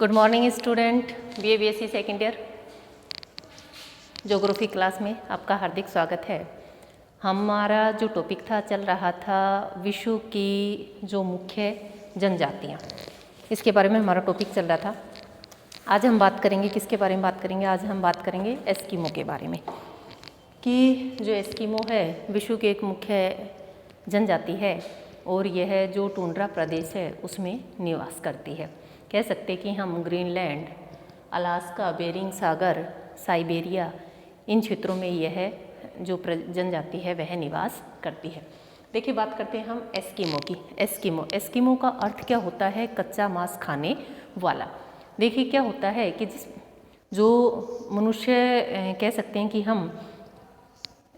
Good morning student, BA-BSc second year geography class में आपका हार्दिक स्वागत है। हमारा जो टॉपिक था चल रहा था विश्व की जो मुख्य जनजातियाँ, इसके बारे में हमारा टॉपिक चल रहा था। आज हम बात करेंगे किसके बारे में बात करेंगे? आज हम बात करेंगे एस्किमो के बारे में, कि जो एस्किमो है विश्व की एक मुख्य जनजाति है और यह जो टुंड्रा प्रदेश है उसमें निवास करती है। कह सकते कि हम ग्रीनलैंड, अलास्का, बेरिंग सागर, साइबेरिया, इन क्षेत्रों में यह जो जनजाति है वह निवास करती है। देखिए, बात करते हैं हम एस्किमो की। एस्किमो का अर्थ क्या होता है? कच्चा मांस खाने वाला। देखिए क्या होता है कि जो मनुष्य कह सकते हैं कि हम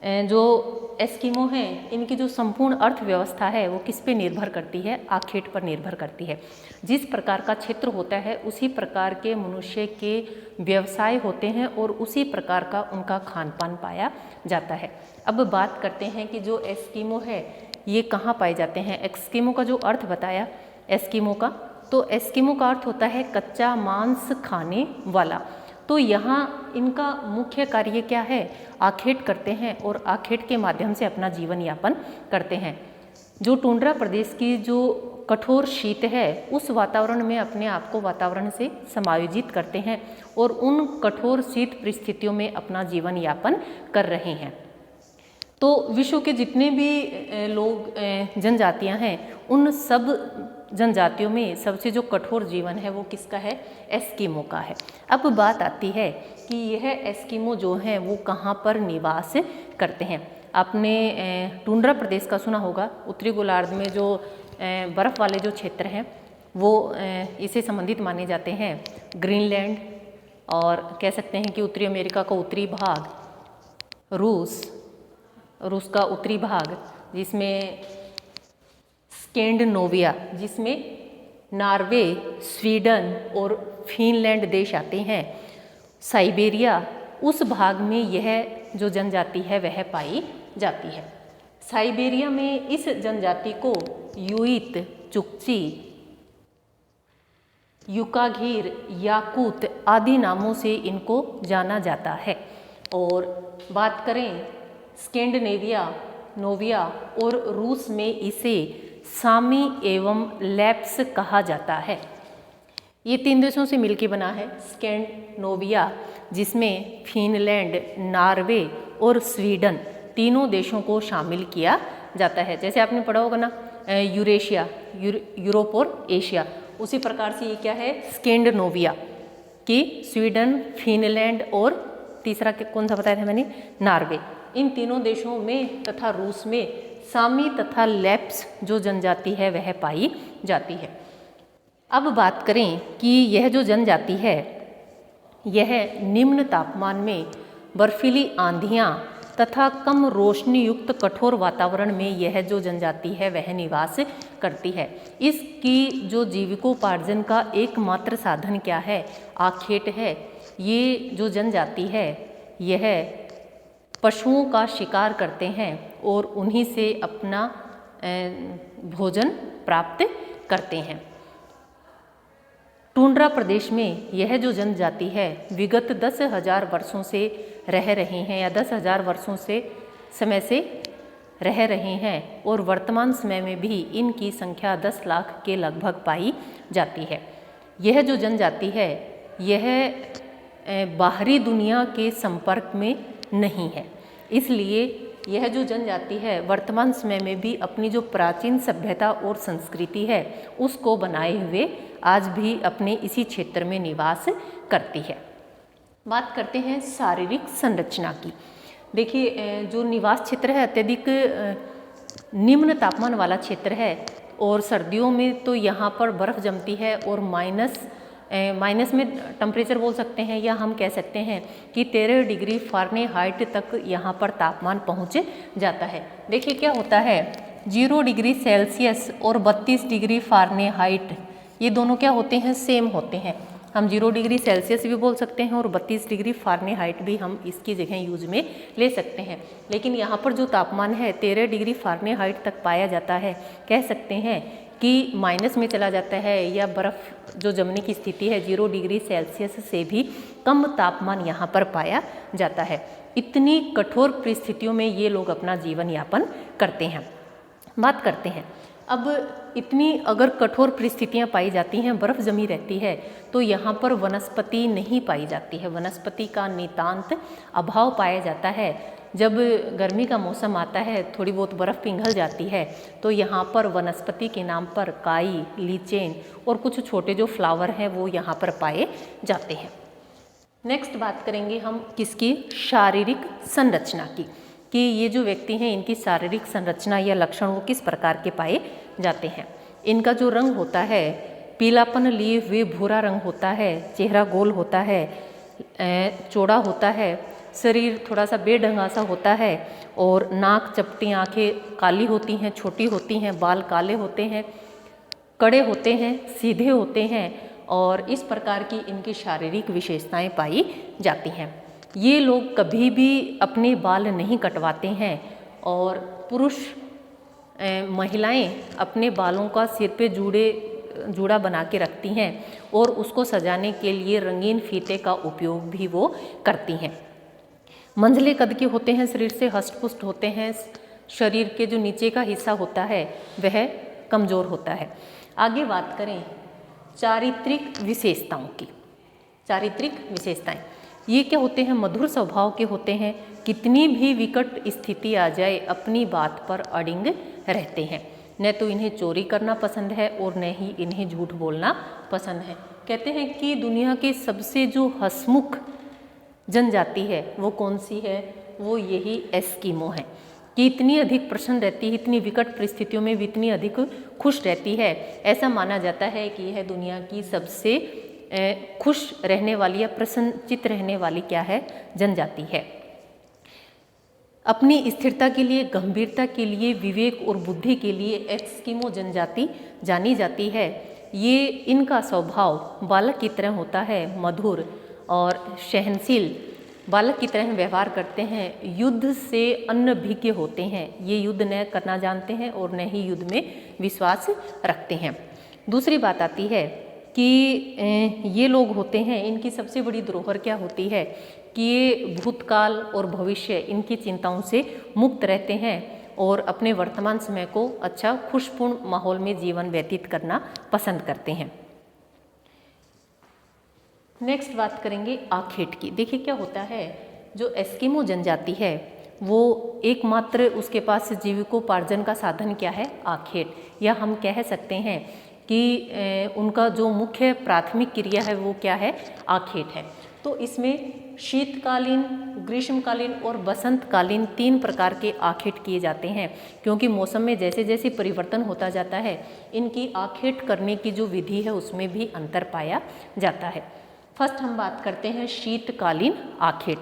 जो एस्किमो हैं, इनकी जो संपूर्ण अर्थव्यवस्था है वो किस पे निर्भर करती है? आखेट पर निर्भर करती है। जिस प्रकार का क्षेत्र होता है उसी प्रकार के मनुष्य के व्यवसाय होते हैं और उसी प्रकार का उनका खान पान पाया जाता है। अब बात करते हैं कि जो एस्किमो है ये कहाँ पाए जाते हैं। एस्किमो का जो अर्थ बताया एस्किमो का, तो एस्किमो का अर्थ होता है कच्चा मांस खाने वाला। तो यहाँ इनका मुख्य कार्य क्या है? आखेट करते हैं और आखेट के माध्यम से अपना जीवन यापन करते हैं। जो टुंड्रा प्रदेश की जो कठोर शीत है उस वातावरण में अपने आप को वातावरण से समायोजित करते हैं और उन कठोर शीत परिस्थितियों में अपना जीवन यापन कर रहे हैं। तो विश्व के जितने भी लोग जनजातियां हैं उन सब जनजातियों में सबसे जो कठोर जीवन है वो किसका है? एस्किमो का है। अब बात आती है कि यह एस्किमो जो हैं वो कहाँ पर निवास करते हैं। आपने टुंड्रा प्रदेश का सुना होगा। उत्तरी गोलार्ध में जो बर्फ़ वाले जो क्षेत्र हैं वो इससे संबंधित माने जाते हैं। ग्रीनलैंड और कह सकते हैं कि उत्तरी अमेरिका का उत्तरी भाग, रूस का उत्तरी भाग, जिसमें स्कैंडिनेविया, जिसमें नॉर्वे, स्वीडन और फिनलैंड देश आते हैं, साइबेरिया, उस भाग में यह जो जनजाति है वह पाई जाती है। साइबेरिया में इस जनजाति को युइत, चुकची, युकाघीर, याकूत आदि नामों से इनको जाना जाता है। और बात करें स्कैंडिनेविया, नोविया और रूस में इसे सामी एवं लैप्स कहा जाता है। ये 3 देशों से मिलकर बना है स्कैंडिनेविया, जिसमें फिनलैंड, नॉर्वे और स्वीडन तीनों देशों को शामिल किया जाता है। जैसे आपने पढ़ा होगा ना यूरेशिया, यूरोप और एशिया, उसी प्रकार से ये क्या है? स्कैंडिनेविया कि स्वीडन, फिनलैंड और तीसरा कौन सा बताया था मैंने? नॉर्वे। इन तीनों देशों में तथा रूस में सामी तथा लैप्स जो जनजाति है वह पाई जाती है। अब बात करें कि यह जो जनजाति है यह निम्न तापमान में बर्फीली आंधियाँ तथा कम रोशनी युक्त कठोर वातावरण में यह जो जनजाति है वह निवास करती है। इसकी जो जीविकोपार्जन का एकमात्र साधन क्या है? आखेट है। ये जो जनजाति है यह पशुओं का शिकार करते हैं और उन्हीं से अपना भोजन प्राप्त करते हैं। टुंड्रा प्रदेश में यह जो जनजाति है विगत 10,000 वर्षों से रह रहे हैं या 10,000 वर्षों से समय से रह रहे हैं और वर्तमान समय में भी इनकी संख्या 10 लाख के लगभग पाई जाती है। यह जो जनजाति है यह बाहरी दुनिया के संपर्क में नहीं है, इसलिए यह जो जनजाति है वर्तमान समय में भी अपनी जो प्राचीन सभ्यता और संस्कृति है उसको बनाए हुए आज भी अपने इसी क्षेत्र में निवास करती है। बात करते हैं शारीरिक संरचना की। देखिए, जो निवास क्षेत्र है अत्यधिक निम्न तापमान वाला क्षेत्र है और सर्दियों में तो यहाँ पर बर्फ़ जमती है और माइनस में टेम्परेचर बोल सकते हैं या हम कह सकते हैं कि 13 डिग्री फ़ारेनहाइट तक यहाँ पर तापमान पहुँच जाता है। देखिए क्या होता है, 0 डिग्री सेल्सियस और 32 डिग्री फ़ारेनहाइट ये दोनों क्या होते हैं? सेम होते हैं। हम 0 डिग्री सेल्सियस भी बोल सकते हैं और 32 डिग्री फ़ारेनहाइट भी हम इसकी जगह यूज में ले सकते हैं। लेकिन यहाँ पर जो तापमान है 13 डिग्री फ़ारेनहाइट तक पाया जाता है। कह सकते हैं कि माइनस में चला जाता है या बर्फ़ जो जमने की स्थिति है 0 डिग्री सेल्सियस से भी कम तापमान यहाँ पर पाया जाता है। इतनी कठोर परिस्थितियों में ये लोग अपना जीवन यापन करते हैं। बात करते हैं अब इतनी अगर कठोर परिस्थितियां पाई जाती हैं, बर्फ़ जमी रहती है, तो यहाँ पर वनस्पति नहीं पाई जाती है, वनस्पति का नितांत अभाव पाया जाता है। जब गर्मी का मौसम आता है, थोड़ी बहुत बर्फ़ पिघल जाती है, तो यहाँ पर वनस्पति के नाम पर काई, लीचेन और कुछ छोटे जो फ्लावर हैं वो यहाँ पर पाए जाते हैं। नेक्स्ट बात करेंगे हम किसकी, शारीरिक संरचना की, कि ये जो व्यक्ति हैं इनकी शारीरिक संरचना या लक्षण वो किस प्रकार के पाए जाते हैं। इनका जो रंग होता है पीलापन लिए हुए भूरा रंग होता है, चेहरा गोल होता है, चौड़ा होता है, शरीर थोड़ा सा बेढंगा सा होता है और नाक, चपटी, आंखें काली होती हैं, छोटी होती हैं, बाल काले होते हैं, कड़े होते हैं, सीधे होते हैं और इस प्रकार की इनकी शारीरिक विशेषताएं पाई जाती हैं। ये लोग कभी भी अपने बाल नहीं कटवाते हैं और पुरुष महिलाएं अपने बालों का सिर पे जूड़ा बना के रखती हैं और उसको सजाने के लिए रंगीन फीते का उपयोग भी वो करती हैं। मंझले कद के होते हैं, शरीर से हष्ट-पुष्ट होते हैं, शरीर के जो नीचे का हिस्सा होता है वह कमज़ोर होता है। आगे बात करें चारित्रिक विशेषताओं की। चारित्रिक विशेषताएं ये क्या होते हैं, मधुर स्वभाव के होते हैं, कितनी भी विकट स्थिति आ जाए अपनी बात पर अडिग रहते हैं, न तो इन्हें चोरी करना पसंद है और न ही इन्हें झूठ बोलना पसंद है। कहते हैं कि दुनिया के सबसे जो हंसमुख जनजाति है वो कौन सी है, वो यही एस्किमो है, कि इतनी अधिक प्रसन्न रहती है, इतनी विकट परिस्थितियों में भी इतनी अधिक खुश रहती है। ऐसा माना जाता है कि यह दुनिया की सबसे खुश रहने वाली या प्रसन्नचित्त रहने वाली क्या है, जनजाति है। अपनी स्थिरता के लिए, गंभीरता के लिए, विवेक और बुद्धि के लिए एस्किमो जनजाति जानी जाती है। ये इनका स्वभाव बालक की तरह होता है, मधुर और सहनशील, बालक की तरह व्यवहार करते हैं, युद्ध से अनभिज्ञ होते हैं, ये युद्ध न करना जानते हैं और न ही युद्ध में विश्वास रखते हैं। दूसरी बात आती है कि ये लोग होते हैं, इनकी सबसे बड़ी धरोहर क्या होती है कि ये भूतकाल और भविष्य इनकी चिंताओं से मुक्त रहते हैं और अपने वर्तमान समय को अच्छा खुशपूर्ण माहौल में जीवन व्यतीत करना पसंद करते हैं। नेक्स्ट बात करेंगे आखेट की। देखिए क्या होता है, जो एस्किमो जनजाति है वो एकमात्र उसके पास जीविकोपार्जन का साधन क्या है, आखेट, या हम कह सकते हैं कि उनका जो मुख्य प्राथमिक क्रिया है वो क्या है, आखेट है। तो इसमें शीतकालीन, ग्रीष्मकालीन और बसंतकालीन 3 प्रकार के आखेट किए जाते हैं, क्योंकि मौसम में जैसे जैसे परिवर्तन होता जाता है इनकी आखेट करने की जो विधि है उसमें भी अंतर पाया जाता है। फर्स्ट हम बात करते हैं शीतकालीन आखेट।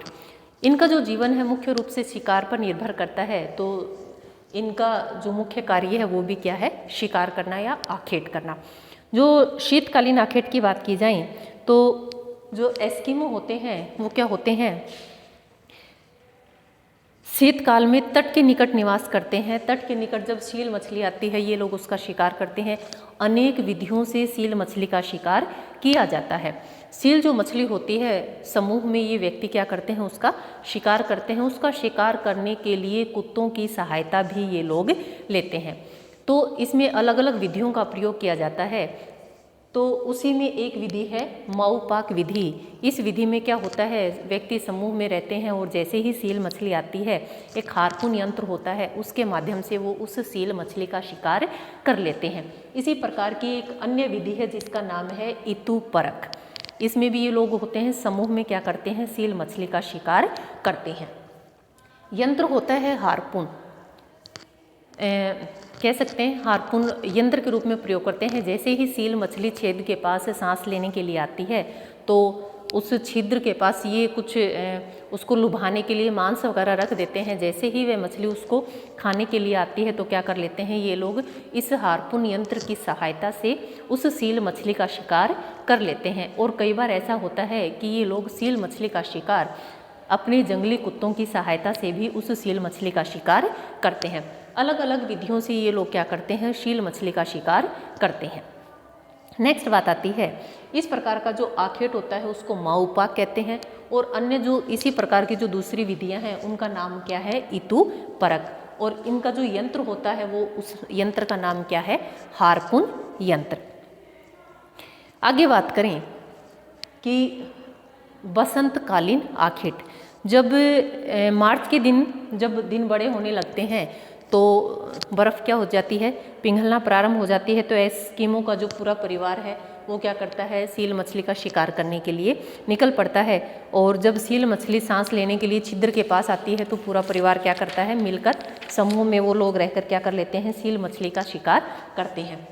इनका जो जीवन है मुख्य रूप से शिकार पर निर्भर करता है, तो इनका जो मुख्य कार्य है वो भी क्या है, शिकार करना या आखेट करना। जो शीतकालीन आखेट की बात की जाए तो जो एस्किमो होते हैं वो क्या होते हैं, शीतकाल में तट के निकट निवास करते हैं। तट के निकट जब सील मछली आती है ये लोग उसका शिकार करते हैं। अनेक विधियों से सील मछली का शिकार किया जाता है। सील जो मछली होती है समूह में ये व्यक्ति क्या करते हैं, उसका शिकार करते हैं। उसका शिकार करने के लिए कुत्तों की सहायता भी ये लोग लेते हैं। तो इसमें अलग अलग विधियों का प्रयोग किया जाता है। तो उसी में एक विधि है माऊपाक विधि। इस विधि में क्या होता है, व्यक्ति समूह में रहते हैं और जैसे ही सील मछली आती है एक हार्पून यंत्र होता है, उसके माध्यम से वो उस सील मछली का शिकार कर लेते हैं। इसी प्रकार की एक अन्य विधि है जिसका नाम है इतु परख। इसमें भी ये लोग होते हैं समूह में क्या करते हैं, सील मछली का शिकार करते हैं। यंत्र होता है हार्पून, कह सकते हैं हार्पून यंत्र के रूप में प्रयोग करते हैं। जैसे ही सील मछली छेद के पास सांस लेने के लिए आती है तो उस छिद्र के पास ये कुछ उसको लुभाने के लिए मांस वगैरह रख देते हैं। जैसे ही वह मछली उसको खाने के लिए आती है तो क्या कर लेते हैं ये लोग, इस हार्पून यंत्र की सहायता से उस सील मछली का शिकार कर लेते हैं। और कई बार ऐसा होता है कि ये लोग सील मछली का शिकार अपने जंगली कुत्तों की सहायता से भी उस सील मछली का शिकार करते हैं। अलग अलग विधियों से ये लोग क्या करते हैं, शील मछली का शिकार करते हैं। नेक्स्ट बात आती है, इस प्रकार का जो आखेट होता है उसको माउपाक कहते हैं, और अन्य जो इसी प्रकार की जो दूसरी विधियां हैं उनका नाम क्या है, इतु परक, और इनका जो यंत्र होता है वो उस यंत्र का नाम क्या है, हारपून यंत्र। आगे बात करें कि बसंतकालीन आखेट, जब मार्च के दिन जब दिन बड़े होने लगते हैं तो बर्फ़ क्या हो जाती है, पिघलना प्रारंभ हो जाती है, तो एस्किमो का जो पूरा परिवार है वो क्या करता है, सील मछली का शिकार करने के लिए निकल पड़ता है। और जब सील मछली सांस लेने के लिए छिद्र के पास आती है तो पूरा परिवार क्या करता है, मिलकर समूह में वो लोग रहकर क्या कर लेते हैं, सील मछली का शिकार करते हैं।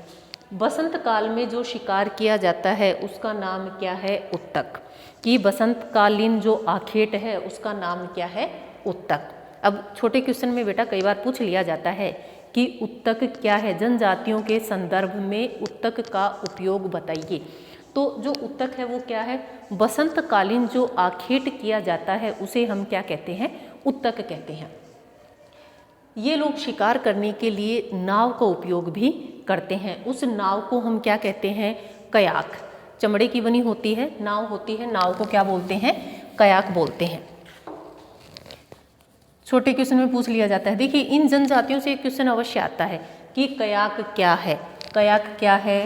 बसंत काल में जो शिकार किया जाता है उसका नाम क्या है, उत्तक, कि बसंतकालीन जो आखेट है उसका नाम क्या है, उत्तक। अब छोटे क्वेश्चन में बेटा कई बार पूछ लिया जाता है कि उत्तक क्या है, जनजातियों के संदर्भ में उत्तक का उपयोग बताइए। तो जो उत्तक है वो क्या है, बसंतकालीन जो आखेट किया जाता है उसे हम क्या कहते हैं, उत्तक कहते हैं। ये लोग शिकार करने के लिए नाव का उपयोग भी करते हैं। उस नाव को हम क्या कहते हैं, कयाक, चमड़े की बनी होती है नाव होती है, नाव को क्या बोलते हैं, कयाक बोलते हैं। छोटे क्वेश्चन में पूछ लिया जाता है, देखिए इन जनजातियों से एक क्वेश्चन अवश्य आता है कि कयाक क्या है, कयाक क्या है,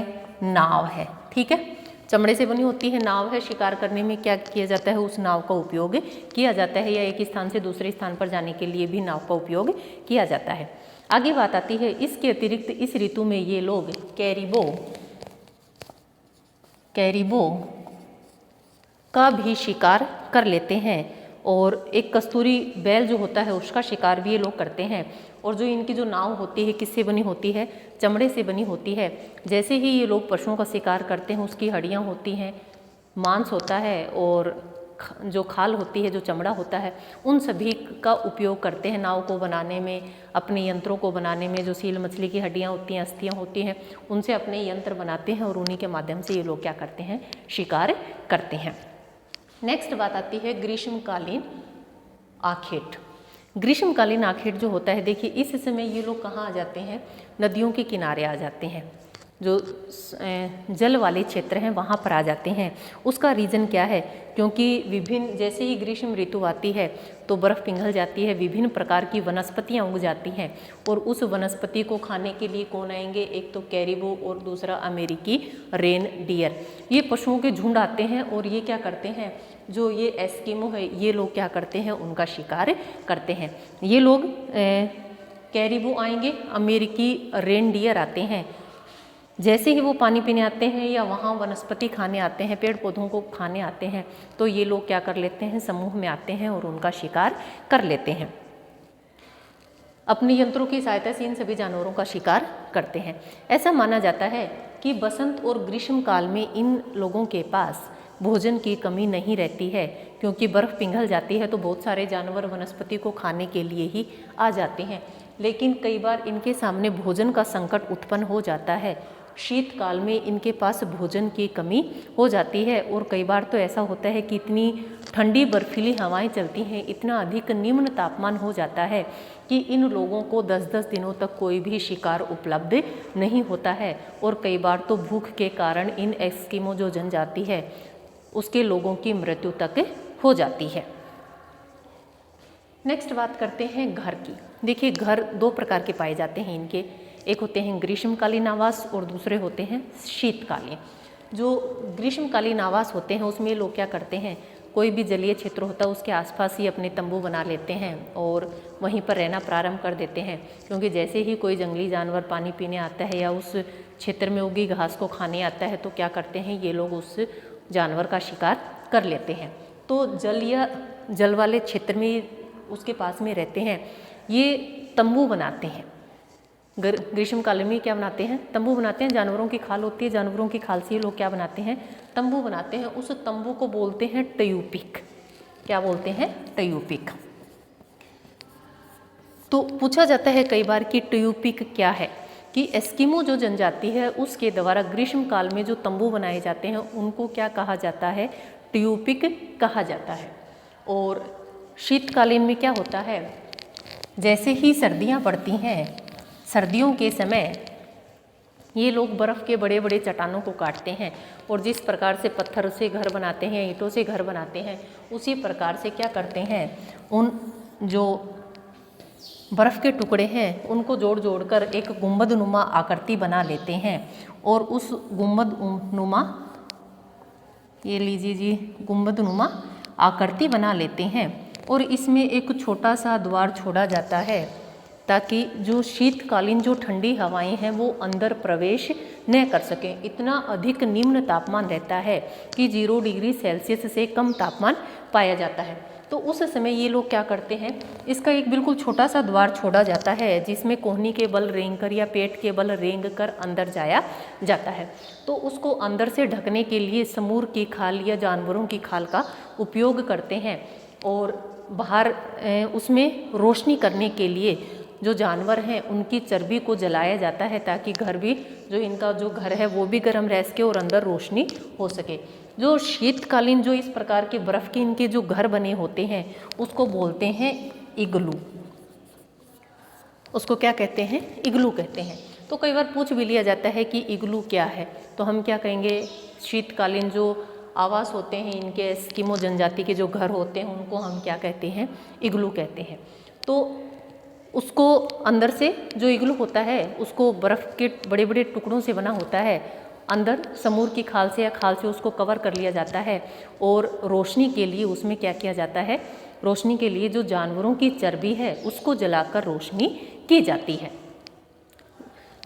नाव है, ठीक है, चमड़े से बनी होती है नाव है, शिकार करने में क्या किया जाता है, उस नाव का उपयोग किया जाता है, या एक स्थान से दूसरे स्थान पर जाने के लिए भी नाव का उपयोग किया जाता है। आगे बात आती है, इसके अतिरिक्त इस ऋतु में ये लोग कैरिबो का भी शिकार कर लेते हैं, और एक कस्तूरी बैल जो होता है उसका शिकार भी ये लोग करते हैं। और जो इनकी जो नाव होती है किससे बनी होती है, चमड़े से बनी होती है। जैसे ही ये लोग पशुओं का शिकार करते हैं उसकी हड्डियां होती हैं, मांस होता है, और जो खाल होती है, जो चमड़ा होता है, उन सभी का उपयोग करते हैं नाव को बनाने में, अपने यंत्रों को बनाने में। जो सील मछली की हड्डियां होती हैं, अस्थियां होती हैं, उनसे अपने यंत्र बनाते हैं और उन्हीं के माध्यम से ये लोग क्या करते हैं, शिकार करते हैं। नेक्स्ट बात आती है ग्रीष्मकालीन आखेट। ग्रीष्मकालीन आखेट जो होता है, देखिए इस समय ये लोग कहाँ आ जाते हैं, नदियों के किनारे आ जाते हैं, जो जल वाले क्षेत्र हैं वहाँ पर आ जाते हैं। उसका रीज़न क्या है, क्योंकि विभिन्न, जैसे ही ग्रीष्म ऋतु आती है तो बर्फ़ पिघल जाती है, विभिन्न प्रकार की वनस्पतियाँ उग जाती हैं, और उस वनस्पति को खाने के लिए कौन आएंगे, एक तो कैरिबो और दूसरा अमेरिकी रेन डियर। ये पशुओं के झुंड आते हैं और ये क्या करते हैं, जो ये एस्किमो है ये लोग क्या करते हैं, उनका शिकार करते हैं। ये लोग कैरिबो आएंगे, अमेरिकी रेन डियर आते हैं। जैसे ही वो पानी पीने आते हैं या वहाँ वनस्पति खाने आते हैं, पेड़ पौधों को खाने आते हैं, तो ये लोग क्या कर लेते हैं, समूह में आते हैं और उनका शिकार कर लेते हैं। अपने यंत्रों की सहायता से इन सभी जानवरों का शिकार करते हैं। ऐसा माना जाता है कि बसंत और ग्रीष्म काल में इन लोगों के पास भोजन की कमी नहीं रहती है, क्योंकि बर्फ़ पिघल जाती है तो बहुत सारे जानवर वनस्पति को खाने के लिए ही आ जाते हैं। लेकिन कई बार इनके सामने भोजन का संकट उत्पन्न हो जाता है। शीतकाल में इनके पास भोजन की कमी हो जाती है, और कई बार तो ऐसा होता है कि इतनी ठंडी बर्फीली हवाएं चलती हैं, इतना अधिक निम्न तापमान हो जाता है कि इन लोगों को 10-10 दिनों तक कोई भी शिकार उपलब्ध नहीं होता है, और कई बार तो भूख के कारण इन एस्किमो जो जनजाति है उसके लोगों की मृत्यु तक हो जाती है। नेक्स्ट बात करते हैं घर की। देखिए घर दो प्रकार के पाए जाते हैं इनके, एक होते हैं ग्रीष्मकालीन आवास और दूसरे होते हैं शीतकालीन। जो ग्रीष्मकालीन आवास होते हैं उसमें लोग क्या करते हैं, कोई भी जलीय क्षेत्र होता है उसके आसपास ही अपने तंबू बना लेते हैं और वहीं पर रहना प्रारंभ कर देते हैं, क्योंकि जैसे ही कोई जंगली जानवर पानी पीने आता है या उस क्षेत्र में उगी घास को खाने आता है तो क्या करते हैं, ये लोग उस जानवर का शिकार कर लेते हैं। तो जल या जल वाले क्षेत्र में उसके पास में रहते हैं, ये तंबू बनाते हैं। ग्रीष्म काल में क्या बनाते हैं, तंबू बनाते हैं। जानवरों की खाल होती है, जानवरों की खाल से लोग क्या बनाते हैं, तंबू बनाते हैं। उस तंबू को बोलते हैं टयूपिक। क्या बोलते हैं, टयूपिक। तो पूछा जाता है कई बार कि टयूपिक क्या है, कि एस्किमो जो जनजाति है उसके द्वारा ग्रीष्म काल में जो तंबू बनाए जाते हैं उनको क्या कहा जाता है, टयूपिक कहा जाता है। और शीतकालीन में क्या होता है, जैसे ही सर्दियां पड़ती हैं सर्दियों के समय ये लोग बर्फ़ के बड़े बड़े चट्टानों को काटते हैं और जिस प्रकार से पत्थर से घर बनाते हैं, ईंटों से घर बनाते हैं, उसी प्रकार से क्या करते हैं, उन जो बर्फ़ के टुकड़े हैं उनको जोड़ जोड़ कर एक गुंबदनुमा आकृति बना लेते हैं और उस गुंबदनुमा, ये लीजिए जी, गुंबदनुमा आकृति बना लेते हैं और इसमें एक छोटा सा द्वार छोड़ा जाता है ताकि जो शीतकालीन जो ठंडी हवाएं हैं वो अंदर प्रवेश न कर सकें। इतना अधिक निम्न तापमान रहता है कि 0 डिग्री सेल्सियस से कम तापमान पाया जाता है। तो उस समय ये लोग क्या करते हैं, इसका एक बिल्कुल छोटा सा द्वार छोड़ा जाता है जिसमें कोहनी के बल रेंग कर या पेट के बल रेंग कर अंदर जाया जाता है। तो उसको अंदर से ढकने के लिए समूर की खाल या जानवरों की खाल का उपयोग करते हैं और बाहर उसमें रोशनी करने के लिए जो जानवर हैं उनकी चर्बी को जलाया जाता है ताकि घर भी, जो इनका जो घर है वो भी गर्म रह सके और अंदर रोशनी हो सके। जो शीतकालीन जो इस प्रकार के बर्फ़ के इनके जो घर बने होते हैं उसको बोलते हैं इग्लू। उसको क्या कहते हैं, इग्लू कहते हैं। तो कई बार पूछ भी लिया जाता है कि इग्लू क्या है, तो हम क्या कहेंगे, शीतकालीन जो आवास होते हैं इनके, एस्किमो जनजाति के जो घर होते हैं उनको हम क्या कहते हैं, इग्लू कहते हैं। तो उसको अंदर से जो इग्लू होता है उसको बर्फ़ के बड़े बड़े टुकड़ों से बना होता है, अंदर समूर की खाल से या खाल से उसको कवर कर लिया जाता है और रोशनी के लिए उसमें क्या किया जाता है, रोशनी के लिए जो जानवरों की चर्बी है उसको जलाकर रोशनी की जाती है।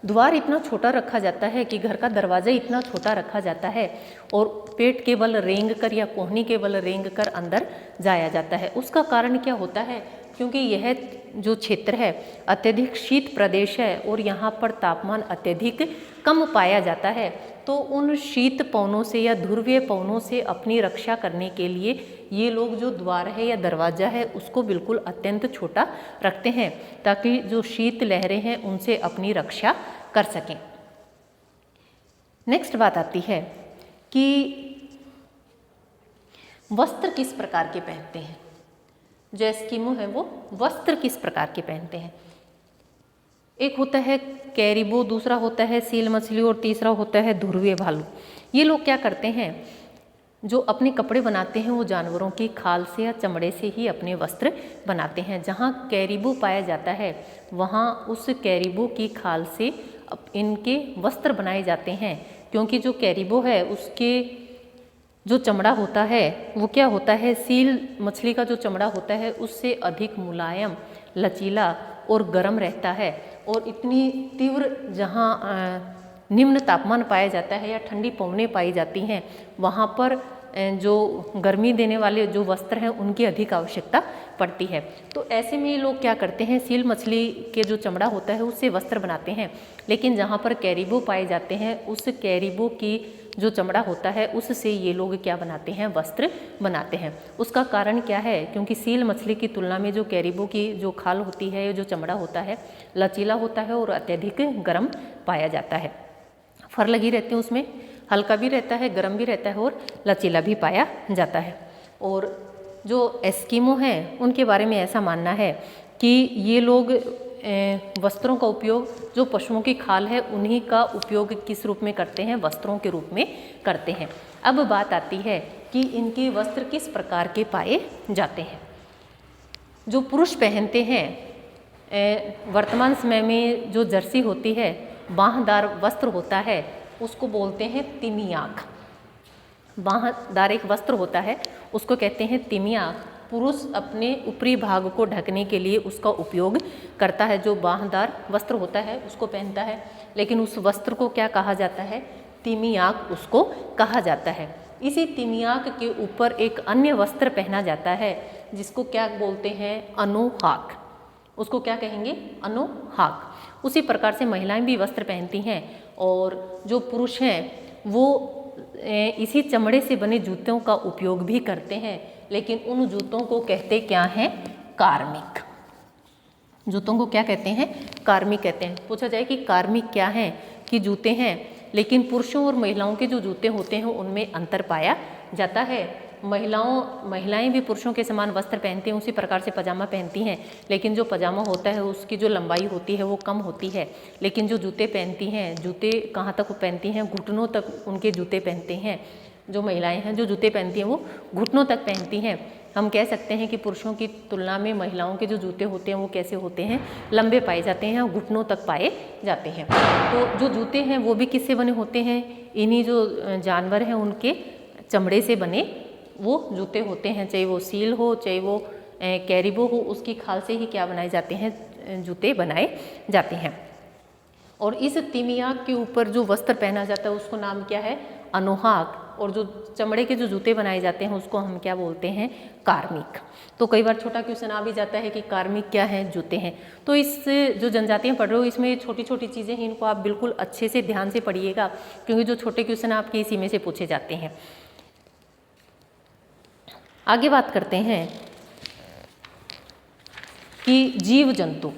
द्वार इतना छोटा रखा जाता है कि घर का दरवाज़ा इतना छोटा रखा जाता है और पेट के बल रेंग कर या कोहनी के बल रेंग कर अंदर जाया जाता है। उसका कारण क्या होता है, क्योंकि यह जो क्षेत्र है अत्यधिक शीत प्रदेश है और यहाँ पर तापमान अत्यधिक कम पाया जाता है, तो उन शीत पवनों से या ध्रुवीय पवनों से अपनी रक्षा करने के लिए ये लोग जो द्वार है या दरवाज़ा है उसको बिल्कुल अत्यंत छोटा रखते हैं ताकि जो शीत लहरें हैं उनसे अपनी रक्षा कर सकें। नेक्स्ट बात आती है कि वस्त्र किस प्रकार के पहनते हैं। जो एस्किमो है वो वस्त्र किस प्रकार के पहनते हैं। एक होता है कैरिबो, दूसरा होता है सील मछली और तीसरा होता है ध्रुवीय भालू। ये लोग क्या करते हैं, जो अपने कपड़े बनाते हैं वो जानवरों की खाल से या चमड़े से ही अपने वस्त्र बनाते हैं। जहाँ कैरिबो पाया जाता है वहाँ उस कैरिबो की खाल से इनके वस्त्र बनाए जाते हैं, क्योंकि जो कैरिबो है उसके जो चमड़ा होता है वो क्या होता है, सील मछली का जो चमड़ा होता है उससे अधिक मुलायम, लचीला और गर्म रहता है। और इतनी तीव्र जहाँ निम्न तापमान पाया जाता है या ठंडी पवनें पाई जाती हैं वहाँ पर जो गर्मी देने वाले जो वस्त्र हैं उनकी अधिक आवश्यकता पड़ती है। तो ऐसे में ये लोग क्या करते हैं, सील मछली के जो चमड़ा होता है उससे वस्त्र बनाते हैं, लेकिन जहाँ पर कैरिबो पाए जाते हैं उस कैरिबो की जो चमड़ा होता है उससे ये लोग क्या बनाते हैं, वस्त्र बनाते हैं। उसका कारण क्या है, क्योंकि सील मछली की तुलना में जो कैरिबो की जो खाल होती है, जो चमड़ा होता है लचीला होता है और अत्यधिक गर्म पाया जाता है। फर लगी रहती है उसमें, हल्का भी रहता है, गर्म भी रहता है और लचीला भी पाया जाता है। और जो एस्किमो हैं उनके बारे में ऐसा मानना है कि ये लोग वस्त्रों का उपयोग, जो पशुओं की खाल है उन्हीं का उपयोग किस रूप में करते हैं, वस्त्रों के रूप में करते हैं। अब बात आती है कि इनके वस्त्र किस प्रकार के पाए जाते हैं। जो पुरुष पहनते हैं, वर्तमान समय में जो जर्सी होती है, बाहदार वस्त्र होता है, उसको बोलते हैं तिमियाक। बाहदार एक वस्त्र होता है उसको कहते हैं तिमियाक। पुरुष अपने ऊपरी भाग को ढकने के लिए उसका उपयोग करता है, जो बाहदार वस्त्र होता है उसको पहनता है, लेकिन उस वस्त्र को क्या कहा जाता है, तिमियाक उसको कहा जाता है। इसी तिमियाक के ऊपर एक अन्य वस्त्र पहना जाता है जिसको क्या बोलते हैं, अनुहाक। उसको क्या कहेंगे, अनुहाक। उसी प्रकार से महिलाएं भी वस्त्र पहनती हैं और जो पुरुष हैं वो इसी चमड़े से बने जूतों का उपयोग भी करते हैं, लेकिन उन जूतों को कहते क्या हैं, कार्मिक। जूतों को क्या कहते हैं, कार्मिक कहते हैं। पूछा जाए कि कार्मिक क्या है, कि जूते हैं, लेकिन पुरुषों और महिलाओं के जो जूते होते हैं उनमें अंतर पाया जाता है। महिलाएं भी पुरुषों के समान वस्त्र पहनती हैं, उसी प्रकार से पजामा पहनती हैं, लेकिन जो पजामा होता है उसकी जो लंबाई होती है वो कम होती है। लेकिन जो जूते पहनती हैं, जूते कहाँ तक पहनती हैं, घुटनों तक उनके जूते पहनते हैं। जो महिलाएं हैं जो जूते पहनती हैं वो घुटनों तक पहनती हैं। हम कह सकते हैं कि पुरुषों की तुलना में महिलाओं के जो जूते होते हैं वो कैसे होते हैं, लंबे पाए जाते हैं और घुटनों तक पाए जाते हैं। तो जो जूते हैं वो भी किससे बने होते हैं, इन्हीं जो जानवर हैं उनके चमड़े से बने वो जूते होते हैं, चाहे वो सील हो चाहे वो कैरिबो हो, उसकी खाल से ही क्या बनाए जाते हैं, जूते बनाए जाते हैं। और इस तिमियाक के ऊपर जो वस्त्र पहना जाता है उसको नाम क्या है, अनोहाक। और जो चमड़े के जो जूते बनाए जाते हैं उसको हम क्या बोलते हैं, कार्मिक। तो कई बार छोटा क्वेश्चन आ भी जाता है कि कार्मिक क्या है, जूते हैं। तो इस जो जनजातियाँ पढ़ रहे हो इसमें छोटी छोटी चीज़ें हैं, इनको आप बिल्कुल अच्छे से ध्यान से पढ़िएगा, क्योंकि जो छोटे क्वेश्चन आपके इसी में से पूछे जाते हैं। आगे बात करते हैं कि जीव जंतु।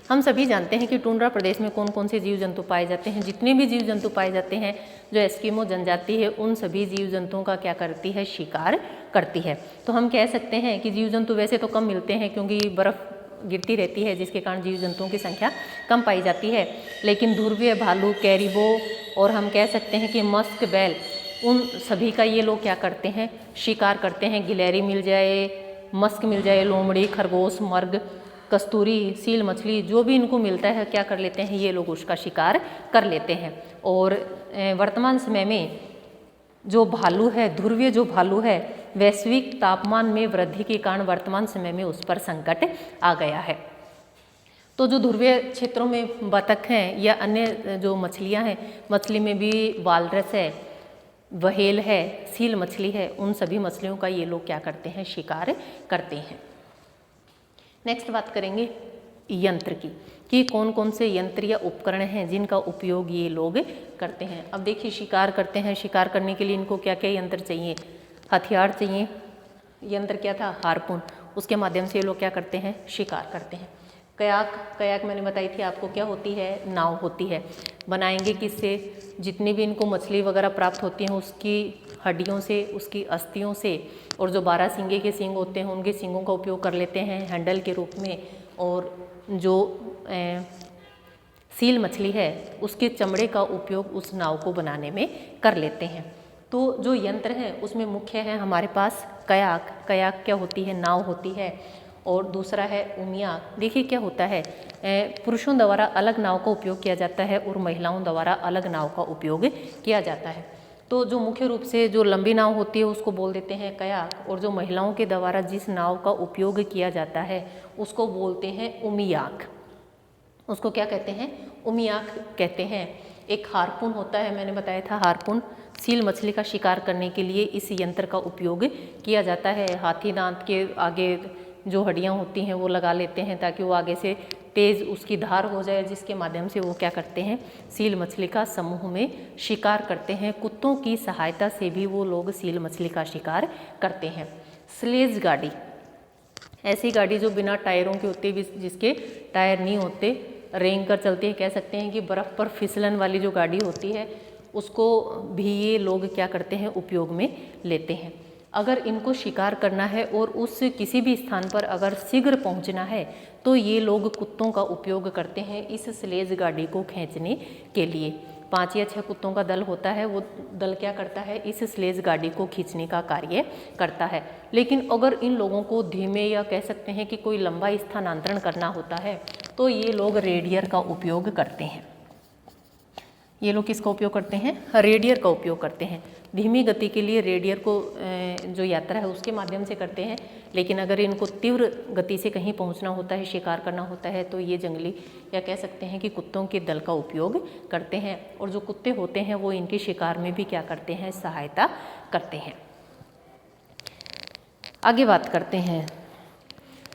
हम सभी जानते हैं कि टुंड्रा प्रदेश में कौन कौन से जीव जंतु पाए जाते हैं। जितने भी जीव जंतु पाए जाते हैं, जो एस्किमो जनजाति है उन सभी जीव जंतुओं का क्या करती है, शिकार करती है। तो हम कह सकते हैं कि जीव जंतु वैसे तो कम मिलते हैं क्योंकि बर्फ़ गिरती रहती है, जिसके कारण जीव जंतुओं की संख्या कम पाई जाती है। लेकिन ध्रुवीय भालू, कैरिबो और हम कह सकते हैं कि मस्क, बैल, उन सभी का ये लोग क्या करते हैं, शिकार करते हैं। गिलहरी मिल जाए, मस्क मिल जाए, लोमड़ी, खरगोश, मर्ग, कस्तूरी, सील मछली, जो भी इनको मिलता है क्या कर लेते हैं, ये लोग उसका शिकार कर लेते हैं। और वर्तमान समय में जो भालू है, ध्रुवीय जो भालू है, वैश्विक तापमान में वृद्धि के कारण वर्तमान समय में उस पर संकट आ गया है। तो जो ध्रुवीय क्षेत्रों में बतख हैं या अन्य जो मछलियां हैं, मछली में भी वालरस है, व्हेल है, सील मछली है, उन सभी मछलियों का ये लोग क्या करते हैं, शिकार करते हैं। नेक्स्ट बात करेंगे यंत्र की, कि कौन कौन से यंत्र या उपकरण हैं जिनका उपयोग ये लोग करते हैं। अब देखिए, शिकार करते हैं, शिकार करने के लिए इनको क्या क्या यंत्र चाहिए, हथियार चाहिए। यंत्र क्या था, हार्पून, उसके माध्यम से ये लोग क्या करते हैं, शिकार करते हैं। कयाक मैंने बताई थी आपको, क्या होती है, नाव होती है। बनाएंगे किससे, जितनी भी इनको मछली वगैरह प्राप्त होती हैं उसकी हड्डियों से, उसकी अस्थियों से, और जो 12 सींगे के सींग होते हैं उनके सींगों का उपयोग कर लेते हैं हैंडल के रूप में। और जो सील मछली है उसके चमड़े का उपयोग उस नाव को बनाने में कर लेते हैं। तो जो यंत्र हैं उसमें मुख्य है हमारे पास कयाक। कयाक क्या होती है, नाव होती है। और दूसरा है उमियाक। देखिए क्या होता है, पुरुषों द्वारा अलग नाव का उपयोग किया जाता है और महिलाओं द्वारा अलग नाव का उपयोग किया जाता है। तो जो मुख्य रूप से जो लंबी नाव होती है उसको बोल देते हैं कयाक, और जो महिलाओं के द्वारा जिस नाव का उपयोग किया जाता है उसको बोलते हैं उमियाक। उसको क्या कहते हैं, उमियाक कहते हैं। एक हार्पून होता है, मैंने बताया था हार्पून, सील मछली का शिकार करने के लिए इस यंत्र का उपयोग किया जाता है। हाथी दांत के आगे जो हड्डियां होती हैं वो लगा लेते हैं ताकि वो आगे से तेज़ उसकी धार हो जाए, जिसके माध्यम से वो क्या करते हैं, सील मछली का समूह में शिकार करते हैं। कुत्तों की सहायता से भी वो लोग सील मछली का शिकार करते हैं। स्लेज गाड़ी, ऐसी गाड़ी जो बिना टायरों के होती है, जिसके टायर नहीं होते, रेंग कर चलती है। कह सकते हैं कि बर्फ़ पर फिसलन वाली जो गाड़ी होती है उसको भी ये लोग क्या करते हैं, उपयोग में लेते हैं। अगर इनको शिकार करना है और उस किसी भी स्थान पर अगर शीघ्र पहुंचना है तो ये लोग कुत्तों का उपयोग करते हैं इस स्लेज गाड़ी को खींचने के लिए। 5 या 6 कुत्तों का दल होता है, वो दल क्या करता है, इस स्लेज गाड़ी को खींचने का कार्य करता है। लेकिन अगर इन लोगों को धीमे या कह सकते हैं कि कोई लंबा स्थानांतरण करना होता है तो ये लोग रेडियर का उपयोग करते हैं। ये लोग किसका उपयोग करते हैं, रेडियर का उपयोग करते हैं। धीमी गति के लिए रेडियर को जो यात्रा है उसके माध्यम से करते हैं। लेकिन अगर इनको तीव्र गति से कहीं पहुंचना होता है, शिकार करना होता है, तो ये जंगली या कह सकते हैं कि कुत्तों के दल का उपयोग करते हैं। और जो कुत्ते होते हैं वो इनके शिकार में भी क्या करते हैं, सहायता करते हैं। आगे बात करते हैं,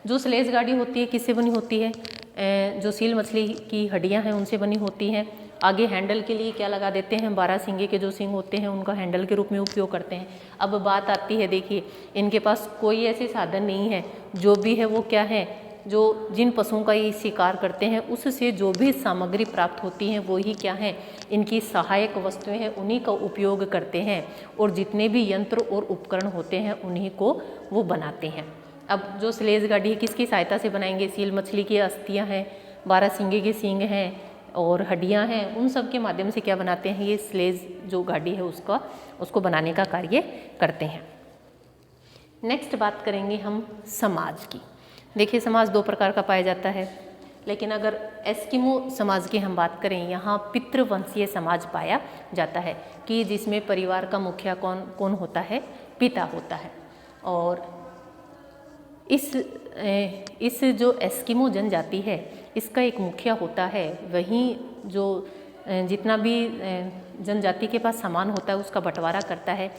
जो स्लेज गाड़ी होती है किससे बनी होती है, जो सील मछली की हड्डियाँ हैं उनसे बनी होती हैं। आगे हैंडल के लिए क्या लगा देते हैं, 12 सींगे के जो सींग होते हैं उनका हैंडल के रूप में उपयोग करते हैं। अब बात आती है, देखिए इनके पास कोई ऐसे साधन नहीं है, जो भी है वो क्या है, जो जिन पशुओं का ये शिकार करते हैं उससे जो भी सामग्री प्राप्त होती हैं वो ही क्या हैं, इनकी सहायक वस्तुएं हैं, उन्हीं का उपयोग करते हैं और जितने भी यंत्र और उपकरण होते हैं उन्हीं को वो बनाते हैं। अब जो स्लेज गाड़ी है किसकी सहायता से बनाएंगे, सील मछली की अस्थियाँ हैं, बारहसिंगे के सींग हैं और हड्डियाँ हैं, उन सब के माध्यम से क्या बनाते हैं, ये स्लेज जो गाड़ी है उसको बनाने का कार्य करते हैं। नेक्स्ट बात करेंगे हम समाज की। देखिए समाज दो प्रकार का पाया जाता है, लेकिन अगर एस्किमो समाज की हम बात करें, यहाँ पितृवंशीय समाज पाया जाता है कि जिसमें परिवार का मुखिया कौन होता है, पिता होता है। और इस जो एस्किमो जनजाति है इसका एक मुखिया होता है, वहीं जो जितना भी जनजाति के पास सामान होता है उसका बंटवारा करता है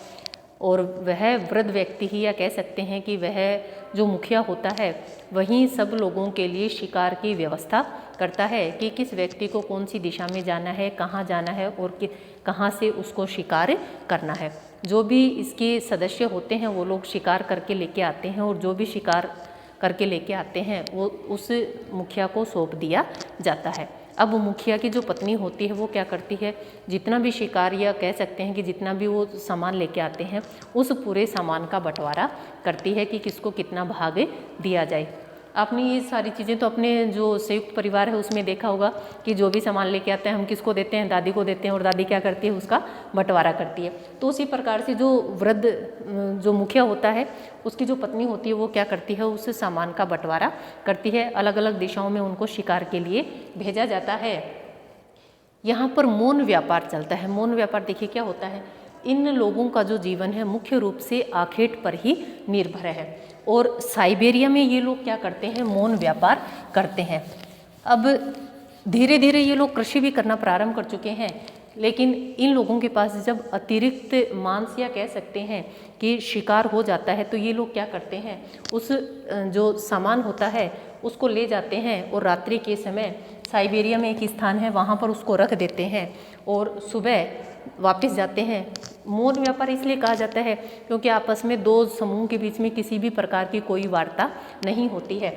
और वह वृद्ध व्यक्ति ही, या कह सकते हैं कि वह जो मुखिया होता है वहीं सब लोगों के लिए शिकार की व्यवस्था करता है कि किस व्यक्ति को कौन सी दिशा में जाना है, कहाँ जाना है और कहाँ से उसको शिकार करना है। जो भी इसके सदस्य होते हैं वो लोग शिकार करके लेके आते हैं और जो भी शिकार करके लेके आते हैं वो उस मुखिया को सौंप दिया जाता है। अब मुखिया की जो पत्नी होती है वो क्या करती है, जितना भी शिकार या कह सकते हैं कि जितना भी वो सामान लेके आते हैं उस पूरे सामान का बंटवारा करती है कि किसको कितना भाग दिया जाए। आपने ये सारी चीज़ें तो अपने जो संयुक्त परिवार है उसमें देखा होगा कि जो भी सामान लेके आते हैं हम किसको देते हैं, दादी को देते हैं और दादी क्या करती है, उसका बंटवारा करती है। तो उसी प्रकार से जो वृद्ध जो मुखिया होता है उसकी जो पत्नी होती है वो क्या करती है, उस सामान का बंटवारा करती है। अलग अलग दिशाओं में उनको शिकार के लिए भेजा जाता है। यहाँ पर मौन व्यापार चलता है। मौन व्यापार देखिए क्या होता है, इन लोगों का जो जीवन है मुख्य रूप से आखेट पर ही निर्भर है और साइबेरिया में ये लोग क्या करते हैं, मौन व्यापार करते हैं। अब धीरे धीरे ये लोग कृषि भी करना प्रारंभ कर चुके हैं, लेकिन इन लोगों के पास जब अतिरिक्त मांस या कह सकते हैं कि शिकार हो जाता है तो ये लोग क्या करते हैं, उस जो सामान होता है उसको ले जाते हैं और रात्रि के समय साइबेरिया में एक स्थान है वहाँ पर उसको रख देते हैं और सुबह वापस जाते हैं। मौन व्यापार इसलिए कहा जाता है क्योंकि आपस में दो समूह के बीच में किसी भी प्रकार की कोई वार्ता नहीं होती है।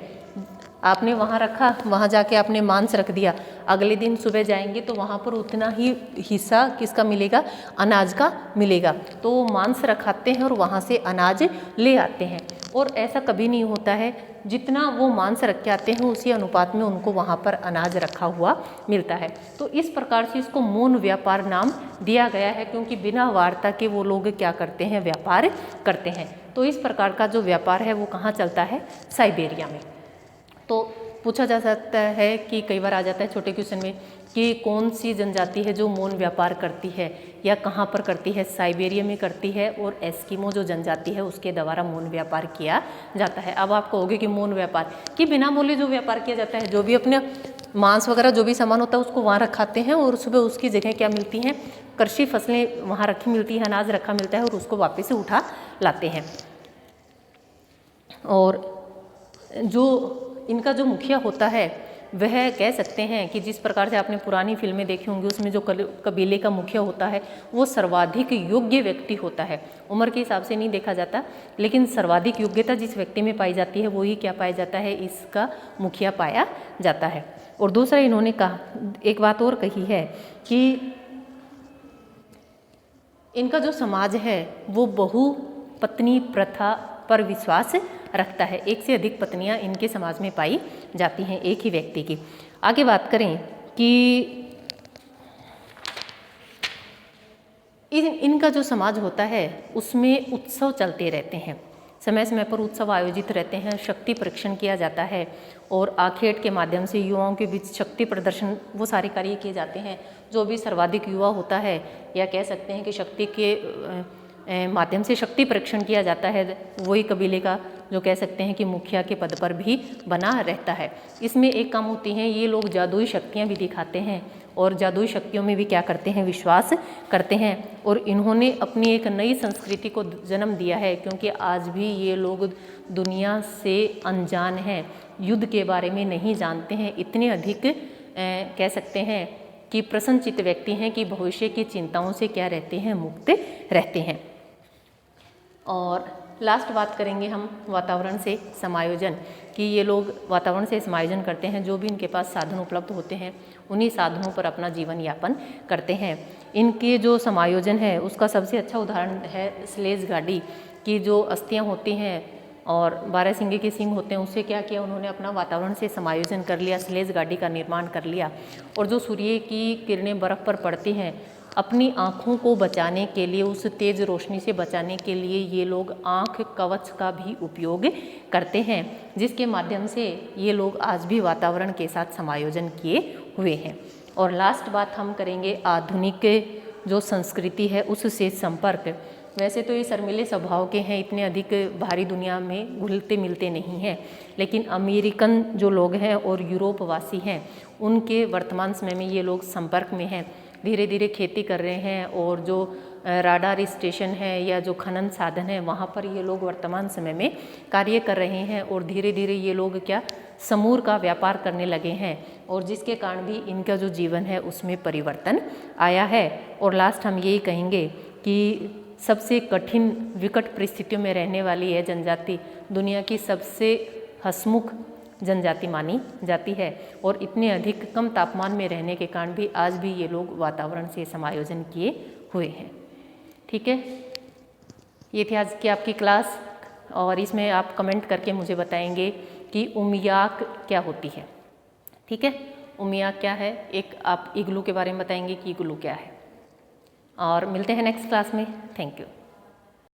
आपने वहाँ रखा, वहाँ जाके आपने मांस रख दिया, अगले दिन सुबह जाएंगे तो वहाँ पर उतना ही हिस्सा किसका मिलेगा, अनाज का मिलेगा। तो वो मांस रखाते हैं और वहाँ से अनाज ले आते हैं और ऐसा कभी नहीं होता है जितना वो मांस रख के आते हैं उसी अनुपात में उनको वहाँ पर अनाज रखा हुआ मिलता है। तो इस प्रकार से इसको मौन व्यापार नाम दिया गया है क्योंकि बिना वार्ता के वो लोग क्या करते हैं, व्यापार करते हैं। तो इस प्रकार का जो व्यापार है वो कहाँ चलता है, साइबेरिया में। तो पूछा जा सकता है कि कई बार आ जाता है छोटे क्वेश्चन में कि कौन सी जनजाति है जो मौन व्यापार करती है या कहाँ पर करती है, साइबेरिया में करती है और एस्किमो जो जनजाति है उसके द्वारा मौन व्यापार किया जाता है। अब आप कहोगे कि मौन व्यापार कि बिना बोले जो व्यापार किया जाता है, जो भी अपने मांस वगैरह जो भी सामान होता है उसको वहाँ रखाते हैं और सुबह उसकी जगह क्या मिलती हैं, कृषि फसलें वहाँ रखी मिलती है, अनाज रखा मिलता है और उसको वापस से उठा लाते हैं। और जो इनका जो मुखिया होता है वह कह सकते हैं कि जिस प्रकार से आपने पुरानी फिल्में देखी होंगी उसमें जो कबीले का मुखिया होता है वो सर्वाधिक योग्य व्यक्ति होता है। उम्र के हिसाब से नहीं देखा जाता, लेकिन सर्वाधिक योग्यता जिस व्यक्ति में पाई जाती है वही क्या पाया जाता है, इसका मुखिया पाया जाता है। और दूसरा इन्होंने कहा, एक बात और कही है कि इनका जो समाज है वो बहुपत्नी प्रथा पर विश्वास रखता है। एक से अधिक पत्नियां इनके समाज में पाई जाती हैं एक ही व्यक्ति की। आगे बात करें कि इनका जो समाज होता है उसमें उत्सव चलते रहते हैं, समय समय पर उत्सव आयोजित रहते हैं, शक्ति परीक्षण किया जाता है और आखेट के माध्यम से युवाओं के बीच शक्ति प्रदर्शन वो सारे कार्य किए जाते हैं। जो भी सर्वाधिक युवा होता है या कह सकते हैं कि शक्ति के माध्यम से शक्ति परीक्षण किया जाता है, वही कबीले का जो कह सकते हैं कि मुखिया के पद पर भी बना रहता है। इसमें एक काम होती है, ये लोग जादुई शक्तियाँ भी दिखाते हैं और जादुई शक्तियों में भी क्या करते हैं, विश्वास करते हैं। और इन्होंने अपनी एक नई संस्कृति को जन्म दिया है क्योंकि आज भी ये लोग दुनिया से अनजान हैं, युद्ध के बारे में नहीं जानते हैं, इतने अधिक कह सकते हैं कि प्रसन्नचित्त व्यक्ति हैं कि भविष्य की चिंताओं से क्या रहते हैं, मुक्त रहते हैं। और लास्ट बात करेंगे हम वातावरण से समायोजन, कि ये लोग वातावरण से समायोजन करते हैं, जो भी इनके पास साधन उपलब्ध होते हैं उन्हीं साधनों पर अपना जीवन यापन करते हैं। इनके जो समायोजन है उसका सबसे अच्छा उदाहरण है स्लेज गाड़ी की जो अस्थियां होती हैं और 12 सिंगे के सिंग होते हैं, उससे क्या किया उन्होंने अपना वातावरण से समायोजन कर लिया, स्लेज गाड़ी का निर्माण कर लिया। और जो सूर्य की किरणें बर्फ़ पर पड़ती हैं, अपनी आँखों को बचाने के लिए, उस तेज़ रोशनी से बचाने के लिए ये लोग आँख कवच का भी उपयोग करते हैं, जिसके माध्यम से ये लोग आज भी वातावरण के साथ समायोजन किए हुए हैं। और लास्ट बात हम करेंगे आधुनिक जो संस्कृति है उससे संपर्क। वैसे तो ये शर्मीले स्वभाव के हैं, इतने अधिक बाहरी दुनिया में घुलते मिलते नहीं हैं, लेकिन अमेरिकन जो लोग हैं और यूरोप वासी हैं उनके वर्तमान समय में ये लोग संपर्क में हैं, धीरे धीरे खेती कर रहे हैं और जो राडार स्टेशन है या जो खनन साधन है वहाँ पर ये लोग वर्तमान समय में कार्य कर रहे हैं और धीरे धीरे ये लोग क्या समूर का व्यापार करने लगे हैं, और जिसके कारण भी इनका जो जीवन है उसमें परिवर्तन आया है। और लास्ट हम यही कहेंगे कि सबसे कठिन विकट परिस्थितियों में रहने वाली है जनजाति दुनिया की सबसे हंसमुख जनजाति मानी जाती है, और इतने अधिक कम तापमान में रहने के कारण भी आज भी ये लोग वातावरण से समायोजन किए हुए हैं। ठीक है, ये थी आज की आपकी क्लास, और इसमें आप कमेंट करके मुझे बताएंगे कि उमियाक क्या होती है। ठीक है, उमियाक क्या है, एक आप इग्लू के बारे में बताएंगे कि इग्लू क्या है। और मिलते हैं नेक्स्ट क्लास में। Thank you.